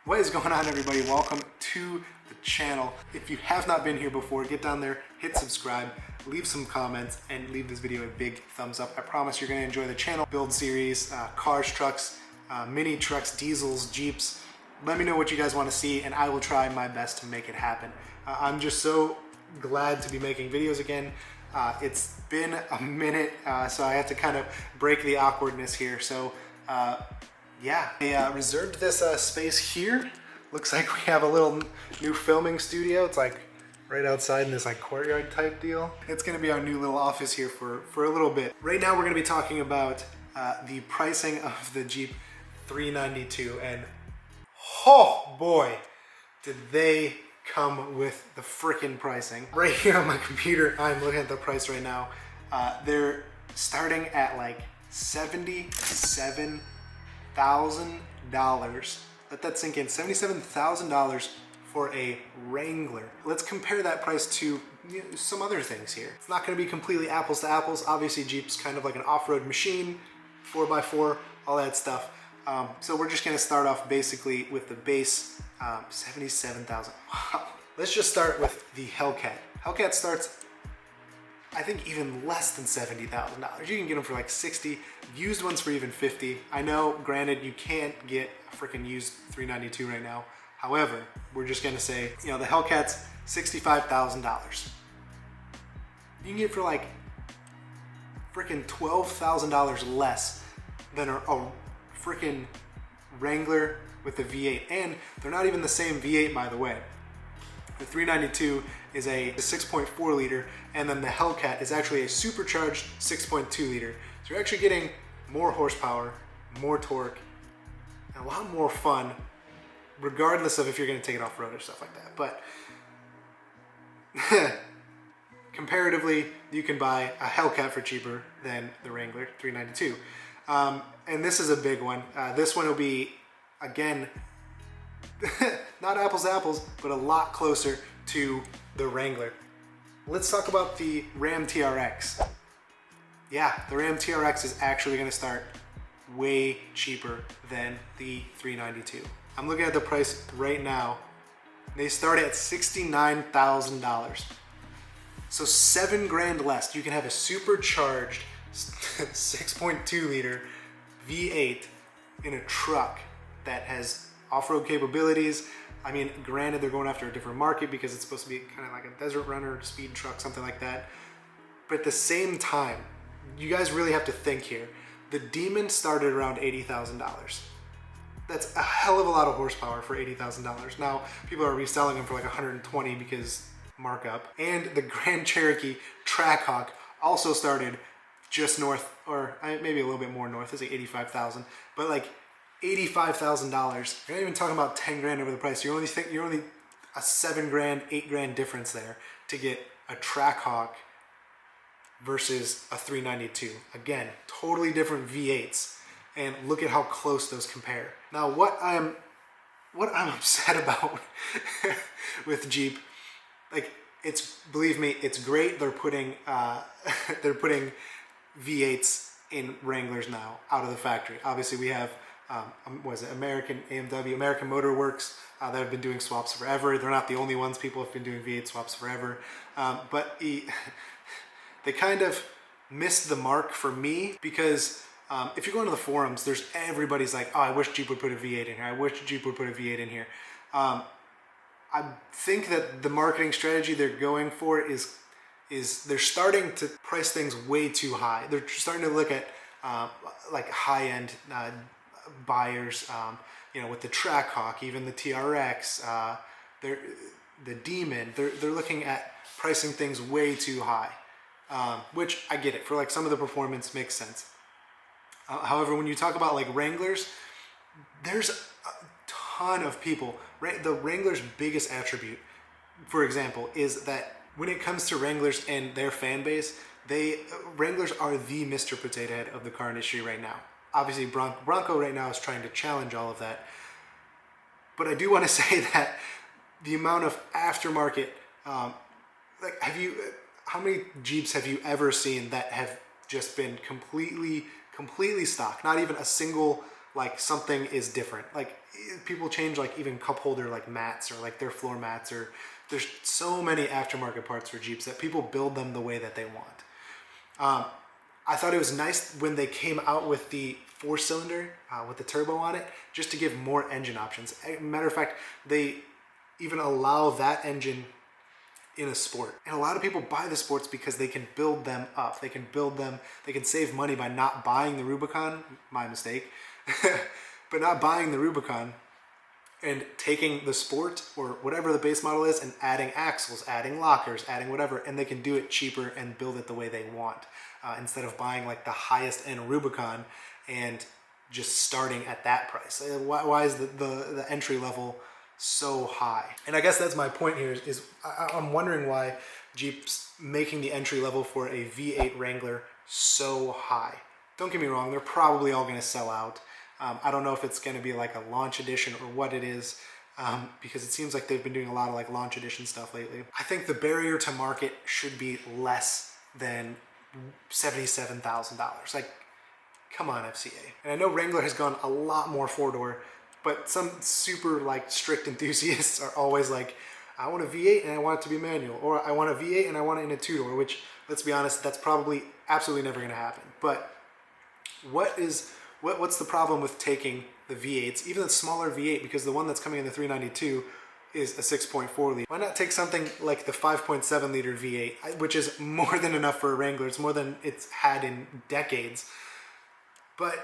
What is going on, everybody? Welcome to the channel. If you have not been here before, get down there, hit subscribe, leave some comments, and leave this video a big thumbs up. I promise you're going to enjoy the channel build series, cars, trucks, mini trucks, diesels, Jeeps. Let me know what you guys want to see, and I will try my best to make it happen. I'm just so glad to be making videos again. It's been a minute, so I had to kind of break the awkwardness here. So yeah, I reserved this space here. Looks like we have a little new filming studio. It's like right outside in this like courtyard type deal. It's gonna be our new little office here for a little bit. Right now we're gonna be talking about the pricing of the Jeep 392, and oh boy, did they come with the frickin' pricing. Right here on my computer, I'm looking at the price right now. They're starting at like $77,000. Let that sink in. $77,000 for a Wrangler. Let's compare that price to some other things here. It's not going to be completely apples to apples. Obviously, Jeep's kind of like an off-road machine, 4x4, all that stuff. So we're just going to start off basically with the base, $77,000. Wow. Let's just start with the Hellcat. Hellcat starts, I think, even less than $70,000. You can get them for like 60. Used ones for even 50. I know, granted, you can't get a freaking used 392 right now. However, we're just gonna say, the Hellcat's $65,000. You can get it for like freaking $12,000 less than a freaking Wrangler with the V8, and they're not even the same V8, by the way. The 392 is a 6.4 liter, and then the Hellcat is actually a supercharged 6.2 liter. So you're actually getting more horsepower, more torque, and a lot more fun, regardless of if you're going to take it off-road or stuff like that. But comparatively, you can buy a Hellcat for cheaper than the Wrangler 392. And this is a big one. This one will be, again, not apples to apples, but a lot closer to the Wrangler. Let's talk about the Ram TRX. Yeah, the Ram TRX is actually going to start way cheaper than the 392. I'm looking at the price right now. They start at $69,000. So $7,000 less. You can have a supercharged 6.2 liter V8 in a truck that has off-road capabilities. I mean, granted, they're going after a different market because it's supposed to be kind of like a desert runner, speed truck, something like that. But at the same time, you guys really have to think here. The Demon started around $80,000. That's a hell of a lot of horsepower for $80,000. Now, people are reselling them for like 120 because markup. And the Grand Cherokee Trackhawk also started just north, or maybe a little bit more north, it's like 85,000, but like $85,000. You're not even talking about 10 grand over the price. You're only a 7 grand, 8 grand difference there to get a Trackhawk versus a 392. Again, totally different V8s, and look at how close those compare. Now, what I'm upset about with Jeep, like, believe me, it's great they're putting V8s in Wranglers now out of the factory. Obviously, we have American AMW, American Motor Works, that have been doing swaps forever. They're not the only ones. People have been doing V8 swaps forever. But they kind of missed the mark for me because if you go into the forums, everybody's like, oh, I wish Jeep would put a V8 in here. I wish Jeep would put a V8 in here. I think that the marketing strategy they're going for is they're starting to price things way too high. They're starting to look at like high-end buyers, with the Trackhawk, even the TRX, the Demon. They're looking at pricing things way too high, which I get it. For like some of the performance makes sense. However, when you talk about like Wranglers, there's a ton of people. The Wrangler's biggest attribute, for example, is that when it comes to Wranglers and their fan base, Wranglers are the Mr. Potato Head of the car industry right now. Obviously, Bronco right now is trying to challenge all of that. But I do want to say that the amount of aftermarket, like, how many Jeeps have you ever seen that have just been completely stock? Not even a single like something is different. Like people change like even cup holder like mats or like their floor mats, or there's so many aftermarket parts for Jeeps that people build them the way that they want. I thought it was nice when they came out with the 4-cylinder with the turbo on it, just to give more engine options. Matter of fact, they even allow that engine in a sport. And a lot of people buy the sports because they can build them up. They can build them, they can save money by not buying the Rubicon, my mistake, but not buying the Rubicon and taking the sport or whatever the base model is and adding axles, adding lockers, adding whatever, and they can do it cheaper and build it the way they want, instead of buying like the highest end Rubicon and just starting at that price. Why is the entry level so high? And I guess that's my point here is I'm wondering why Jeep's making the entry level for a V8 Wrangler so high. Don't get me wrong, they're probably all going to sell out. I don't know if it's going to be like a launch edition or what it is, because it seems like they've been doing a lot of like launch edition stuff lately. I think the barrier to market should be less than $77,000. Like, come on, FCA. And I know Wrangler has gone a lot more four-door, but some super like strict enthusiasts are always like, I want a V8 and I want it to be manual, or I want a V8 and I want it in a two-door, which, let's be honest, that's probably absolutely never going to happen. But what's the problem with taking the V8s, even the smaller V8, because the one that's coming in the 392 is a 6.4 liter. Why not take something like the 5.7 liter V8, which is more than enough for a Wrangler. It's more than it's had in decades. But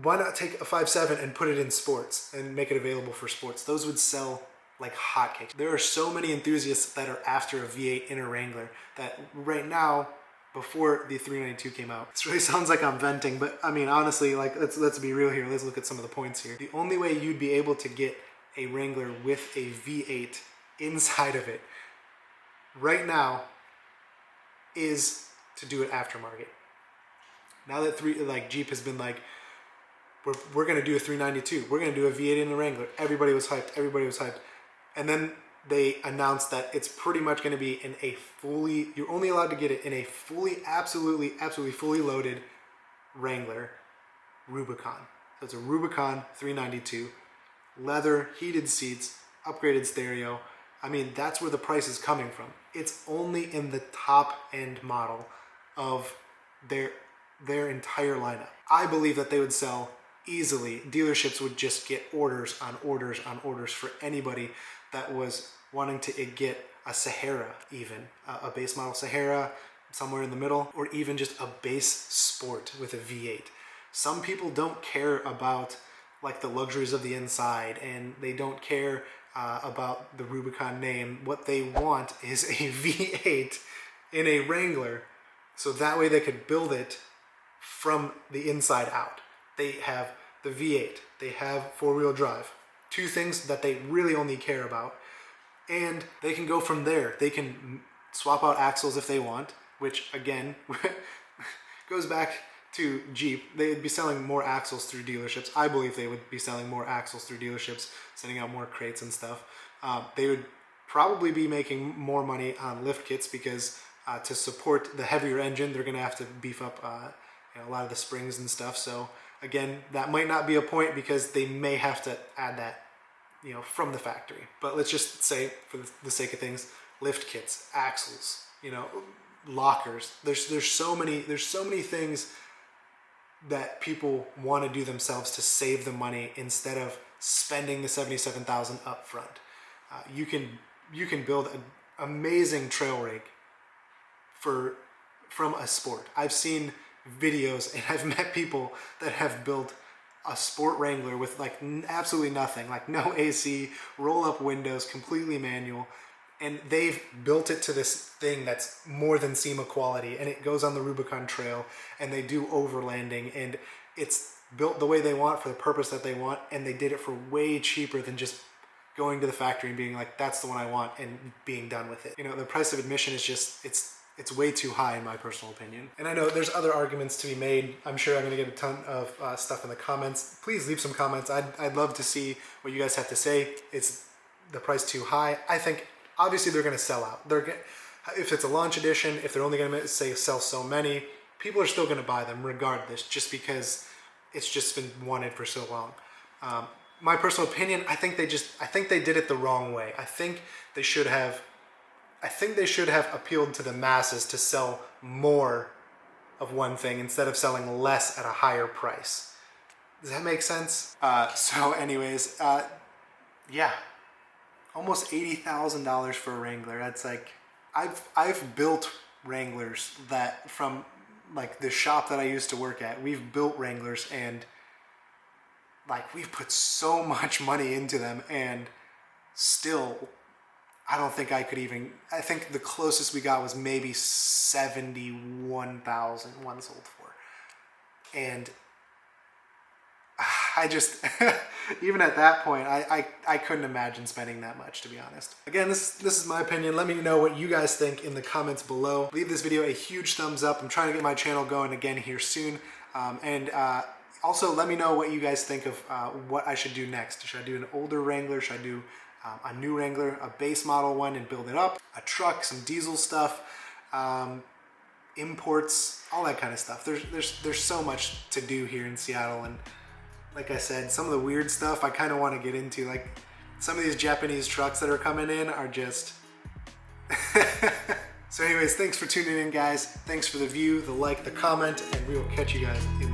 why not take a 5.7 and put it in sports and make it available for sports? Those would sell like hotcakes. There are so many enthusiasts that are after a V8 in a Wrangler that right now, before the 392 came out, this really sounds like I'm venting, but I mean, honestly, like let's be real here. Let's look at some of the points here. The only way you'd be able to get a Wrangler with a V8 inside of it right now is to do it aftermarket. Now that Jeep has been like, we're gonna do a 392, we're gonna do a V8 in the Wrangler. Everybody was hyped. And then they announced that it's pretty much gonna be in a fully, you're only allowed to get it in a fully, absolutely fully loaded Wrangler Rubicon. So it's a Rubicon 392, leather, heated seats, upgraded stereo. I mean, that's where the price is coming from. It's only in the top end model of their entire lineup. I believe that they would sell easily. Dealerships would just get orders on orders on orders for anybody that was wanting to get a Sahara, even a base model Sahara somewhere in the middle, or even just a base sport with a V8. Some people don't care about like the luxuries of the inside, and they don't care about the Rubicon name. What they want is a V8 in a Wrangler, so that way they could build it from the inside out. They have the V8, they have four-wheel drive, two things that they really only care about, and they can go from there. They can swap out axles if they want, which again goes back to Jeep. They'd be selling more axles through dealerships. I believe they would be selling more axles through dealerships, sending out more crates and stuff. They would probably be making more money on lift kits because to support the heavier engine, they're going to have to beef up a lot of the springs and stuff. So again, that might not be a point because they may have to add that, from the factory. But let's just say, for the sake of things, lift kits, axles, lockers. There's so many things that people want to do themselves to save the money instead of spending the $77,000 up front. You can build an amazing trail rig from a sport. I've seen videos and I've met people that have built a sport Wrangler with like absolutely nothing, like no AC, roll up windows, completely manual, and they've built it to this thing that's more than SEMA quality, and it goes on the Rubicon Trail, and they do overlanding, and it's built the way they want for the purpose that they want, and they did it for way cheaper than just going to the factory and being like, that's the one I want, and being done with it. The price of admission is just, it's way too high in my personal opinion. And I know there's other arguments to be made. I'm sure I'm gonna get a ton of stuff in the comments. Please leave some comments. I'd love to see what you guys have to say. Is the price too high? I think obviously they're gonna sell out. If it's a launch edition, if they're only gonna sell so many, people are still gonna buy them regardless, just because it's just been wanted for so long. My personal opinion, I think they did it the wrong way. I think they should have appealed to the masses to sell more of one thing instead of selling less at a higher price. Does that make sense? So anyways, yeah, almost $80,000 for a Wrangler. That's like, I've built Wranglers that from like the shop that I used to work at. We've built Wranglers and like we've put so much money into them, and still I don't think I could even, I think the closest we got was maybe 71,000 one sold for. And I just, even at that point, I couldn't imagine spending that much, to be honest. Again, this is my opinion. Let me know what you guys think in the comments below. Leave this video a huge thumbs up. I'm trying to get my channel going again here soon. Also let me know what you guys think of what I should do next. Should I do an older Wrangler? Should I do a new Wrangler, a base model one and build it up? A truck, some diesel stuff, imports, all that kind of stuff. There's so much to do here in Seattle, and like I said, some of the weird stuff I kind of want to get into. Like some of these Japanese trucks that are coming in are just... So anyways, thanks for tuning in, guys. Thanks for the view, the like, the comment, and we will catch you guys in